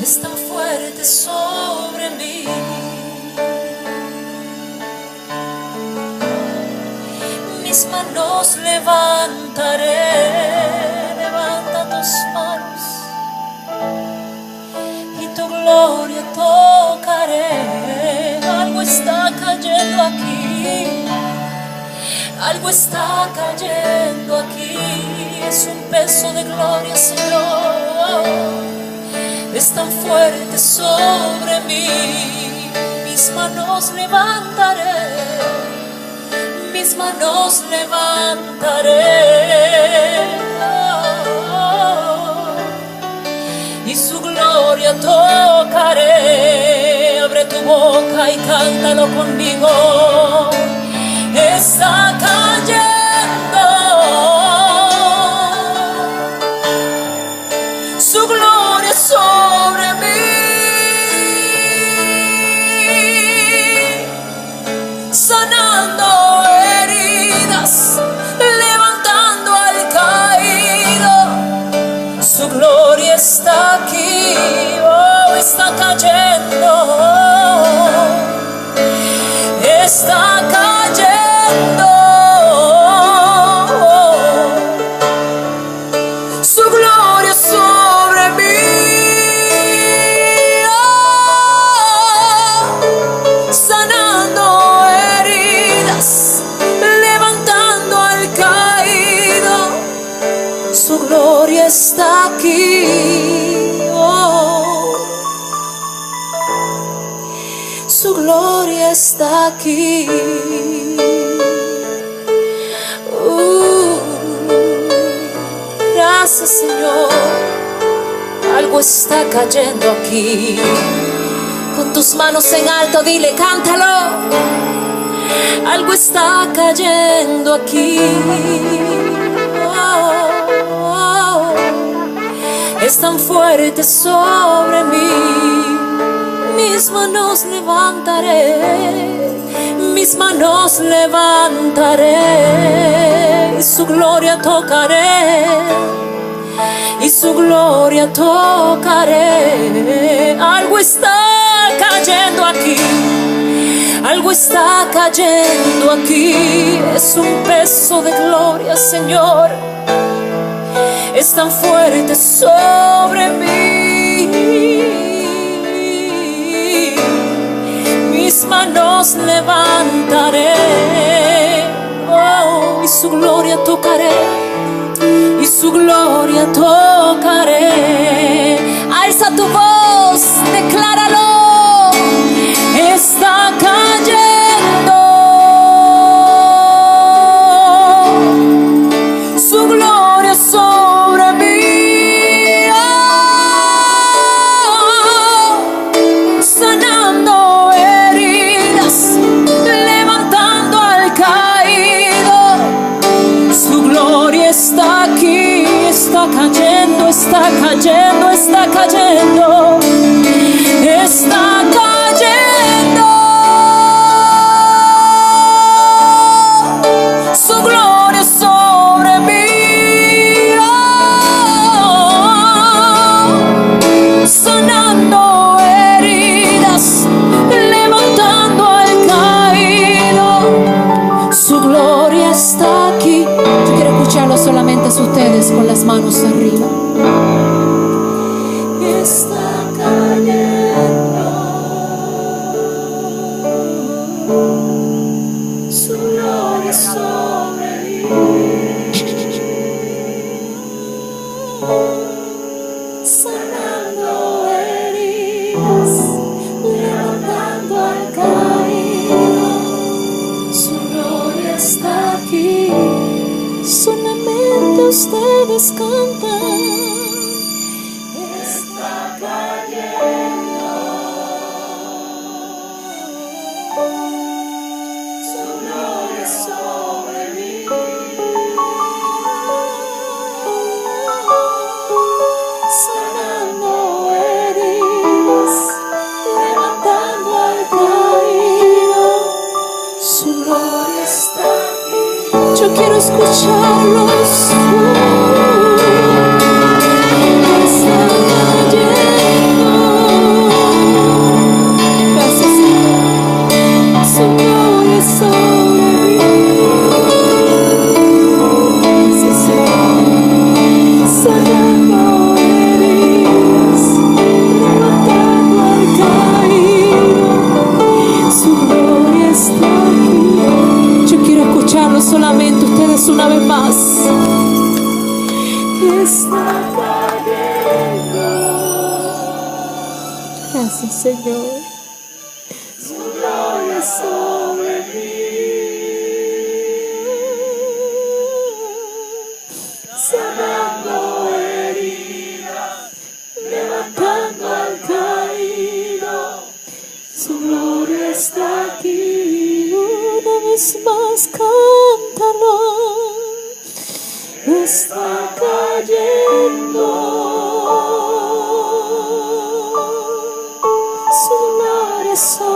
es tan fuerte sobre mí. Mis manos levantaré, levanta tus manos y tu gloria tocaré. Algo está cayendo aquí, algo está cayendo aquí. Es un peso de gloria, Señor, es tan fuerte sobre mí. Mis manos levantaré, mis manos levantaré, y su gloria tocaré. Abre tu boca y cántalo conmigo. Está cayendo su gloria sobre mí, sanando heridas, levantando al caído. Su gloria está aquí, oh, está cayendo, está cayendo. Su gloria sobre mí, oh, sanando heridas, levantando al caído. Su gloria está aquí, oh, su gloria está aquí. Gracias, Señor. Algo está cayendo aquí. Con tus manos en alto, dile, cántalo. Algo está cayendo aquí. Es tan fuerte sobre mí. Mis manos levantaré, mis manos levantaré, y su gloria tocaré, y su gloria tocaré. Algo está cayendo aquí, algo está cayendo aquí. Es un peso de gloria, Señor, es tan fuerte sobre mí. Mis manos levantaré, oh, y su gloria tocaré, y su gloria tocaré. Alza tu voz, decláralo. Está cayendo su gloria sobre mí, oh, sanando heridas, levantando al caído. Su gloria está aquí, está cayendo, está cayendo, está cayendo, está cayendo. Su gloria sobre mí, oh, sanando heridas, levantando al caído. Su gloria está aquí. Yo quiero escucharlo solamente a ustedes con las manos arriba. Está cayendo su gloria sobre mí, sanando heridas, levantando al caído. Su gloria está aquí. Solamente ustedes cantan. Está cayendo su gloria sobre mí, sanando heridas, levantando al caído. Su gloria está aquí. Yo quiero escucharlos. Gracias, Señor. Su gloria sobre mí, sanando heridas, levantando al caído. Su gloria está aquí. Una vez más, cántalo. Está cayendo. Su gloria sobre